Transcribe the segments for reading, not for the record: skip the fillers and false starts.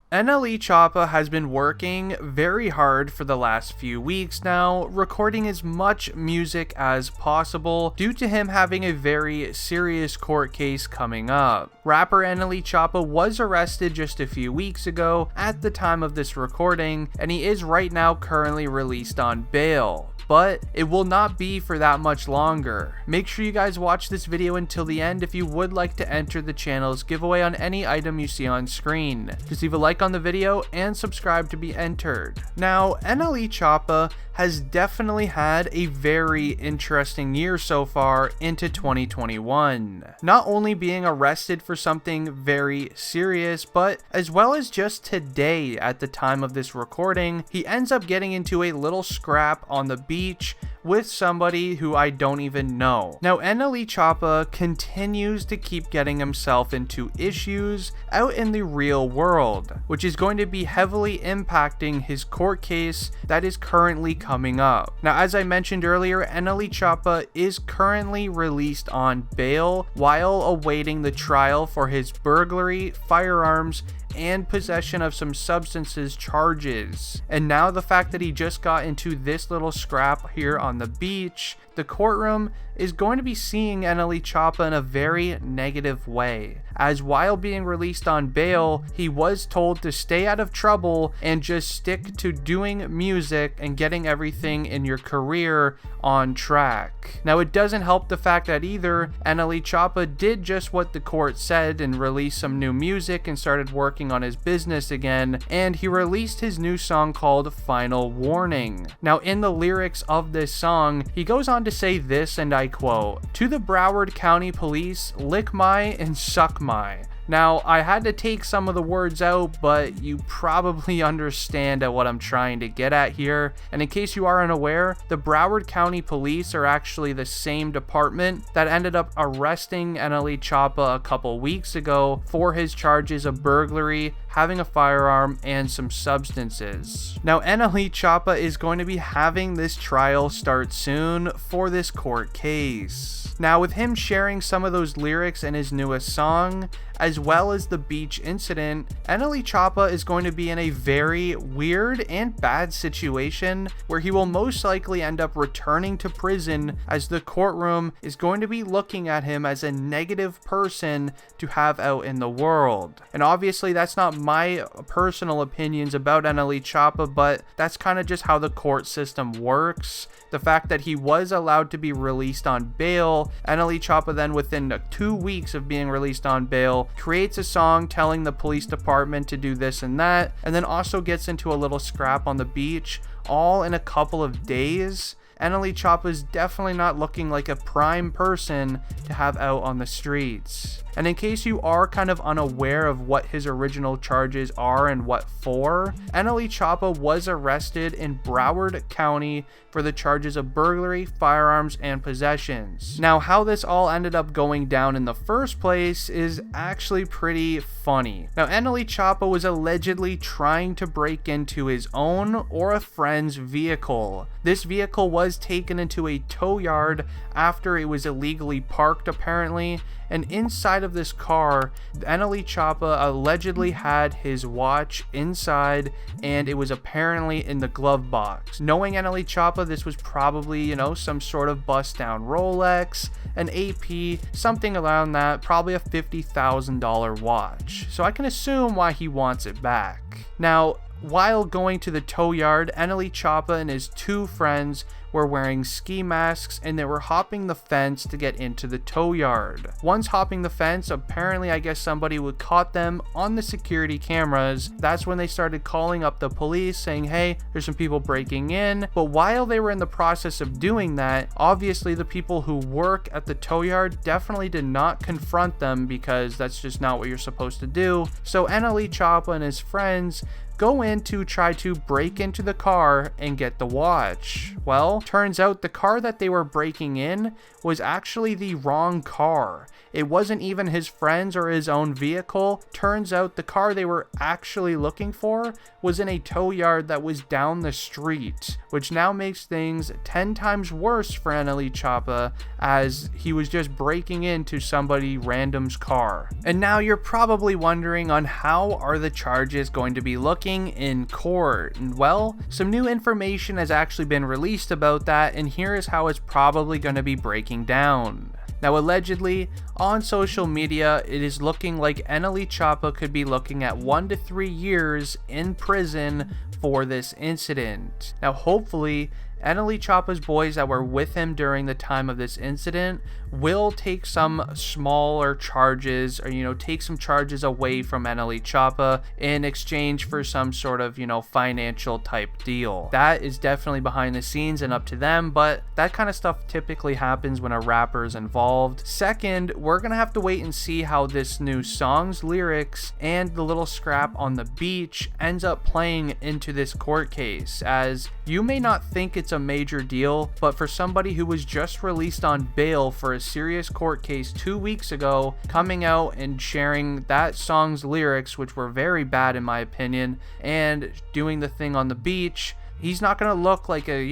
NLE Choppa has been working very hard for the last few weeks now, recording as much music as possible due to him having a very serious court case coming up. Rapper NLE Choppa was arrested just a few weeks ago at the time of this recording, and he is right now currently released on bail. But it will not be for that much longer. Make sure you guys watch this video until the end if you would like to enter the channel's giveaway on any item you see on screen. Just leave a like on the video and subscribe to be entered. Now, NLE Choppa has definitely had a very interesting year so far into 2021. Not only being arrested for something very serious, but as well as just today at the time of this recording, he ends up getting into a little scrap on the beach with somebody who I don't even know. Now, NLE Choppa continues to keep getting himself into issues out in the real world, which is going to be heavily impacting his court case that is currently coming up. Now, as I mentioned earlier, NLE Choppa is currently released on bail while awaiting the trial for his burglary, firearms, and possession of some substances charges. And now the fact that he just got into this little scrap here on the beach, the courtroom is going to be seeing NLE Choppa in a very negative way, as while being released on bail, he was told to stay out of trouble and just stick to doing music and getting everything in your career on track. Now, it doesn't help the fact that either NLE Choppa did just what the court said and released some new music and started working on his business again, and he released his new song called Final Warning. Now, in the lyrics of this song, he goes on to say this, and I quote, "To the Broward County Police, lick my and suck my." Now, I had to take some of the words out, but you probably understand at what I'm trying to get at here. And in case you are unaware, the Broward County Police are actually the same department that ended up arresting NLE Choppa a couple weeks ago for his charges of burglary, having a firearm, and some substances. Now, NLE Choppa is going to be having this trial start soon for this court case. Now, with him sharing some of those lyrics in his newest song, as well as the beach incident, NLE Choppa is going to be in a very weird and bad situation where he will most likely end up returning to prison, as the courtroom is going to be looking at him as a negative person to have out in the world. And obviously that's not my personal opinions about NLE Choppa, but that's kind of just how the court system works. The fact that he was allowed to be released on bail, NLE Choppa then within 2 weeks of being released on bail creates a song telling the police department to do this and that, and then also gets into a little scrap on the beach, all in a couple of days. NLE Choppa is definitely not looking like a prime person to have out on the streets. And in case you are kind of unaware of what his original charges are and what for, NLE Choppa was arrested in Broward County for the charges of burglary, firearms, and possessions. Now, how this all ended up going down in the first place is actually pretty funny. Now, NLE Choppa was allegedly trying to break into his own or a friend's vehicle. This vehicle was taken into a tow yard after it was illegally parked, apparently, and inside of this car, NLE Choppa allegedly had his watch inside, and it was apparently in the glove box. Knowing NLE Choppa, this was probably, some sort of bust down Rolex, an AP, something around that, probably a $50,000 watch. So I can assume why he wants it back. Now, while going to the tow yard, NLE Choppa and his two friends were wearing ski masks, and they were hopping the fence to get into the tow yard. Once hopping the fence, apparently I guess somebody would caught them on the security cameras. That's when they started calling up the police saying, hey, there's some people breaking in. But while they were in the process of doing that, obviously the people who work at the tow yard definitely did not confront them, because that's just not what you're supposed to do. So NLE Choppa and his friends go in to try to break into the car and get the watch. Well, turns out the car that they were breaking in was actually the wrong car. It wasn't even his friend's or his own vehicle. Turns out the car they were actually looking for was in a tow yard that was down the street, which now makes things 10 times worse for NLE Choppa, as he was just breaking into somebody random's car. And now you're probably wondering on how are the charges going to be looking in court. And well, some new information has actually been released about that, and here is how it's probably going to be breaking down. Now, allegedly, on social media, it is looking like NLE Choppa could be looking at 1 to 3 years in prison for this incident. Now, hopefully, NLE Choppa's boys that were with him during the time of this incident will take some smaller charges, or take some charges away from NLE Choppa in exchange for some sort of financial type deal. That is definitely behind the scenes and up to them, but that kind of stuff typically happens when a rapper is involved. Second, we're gonna have to wait and see how this new song's lyrics and the little scrap on the beach ends up playing into this court case, as you may not think it's a major deal, but for somebody who was just released on bail for a serious court case 2 weeks ago, coming out and sharing that song's lyrics, which were very bad in my opinion, and doing the thing on the beach, he's not going to look like a,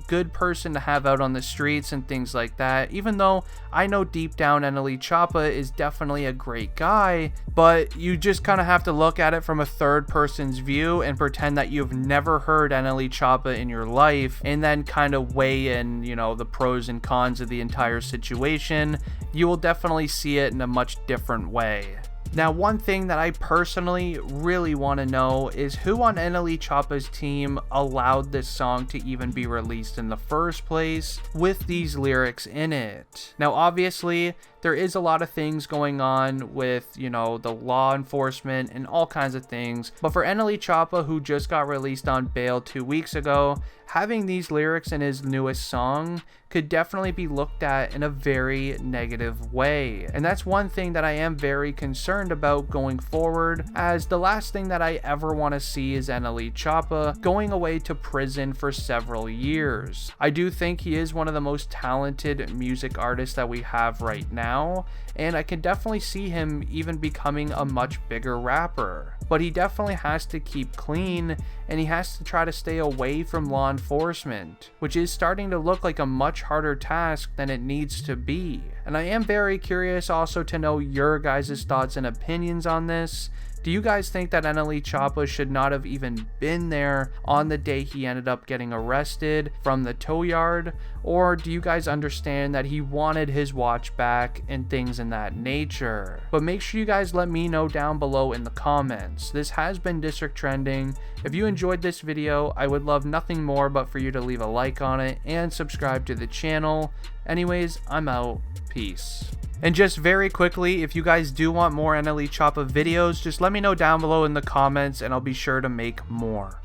good person to have out on the streets and things like that, even though I know deep down NLE Choppa is definitely a great guy, but you just kind of have to look at it from a third person's view and pretend that you've never heard NLE Choppa in your life, and then kind of weigh in, the pros and cons of the entire situation. You will definitely see it in a much different way. Now, one thing that I personally really want to know is who on NLE Choppa's team allowed this song to even be released in the first place with these lyrics in it. Now, obviously, there is a lot of things going on with, the law enforcement and all kinds of things, but for NLE Choppa, who just got released on bail 2 weeks ago, having these lyrics in his newest song could definitely be looked at in a very negative way. And that's one thing that I am very concerned about going forward, as the last thing that I ever want to see is NLE Choppa going away to prison for several years. I do think he is one of the most talented music artists that we have right now, and I can definitely see him even becoming a much bigger rapper. But he definitely has to keep clean, and he has to try to stay away from law enforcement, which is starting to look like a much harder task than it needs to be. And I am very curious also to know your guys' thoughts and opinions on this. Do you guys think that NLE Choppa should not have even been there on the day he ended up getting arrested from the tow yard? Or do you guys understand that he wanted his watch back and things in that nature? But make sure you guys let me know down below in the comments. This has been District Trending. If you enjoyed this video, I would love nothing more but for you to leave a like on it and subscribe to the channel. Anyways, I'm out. Peace. And just very quickly, if you guys do want more NLE Choppa videos, just let me know down below in the comments and I'll be sure to make more.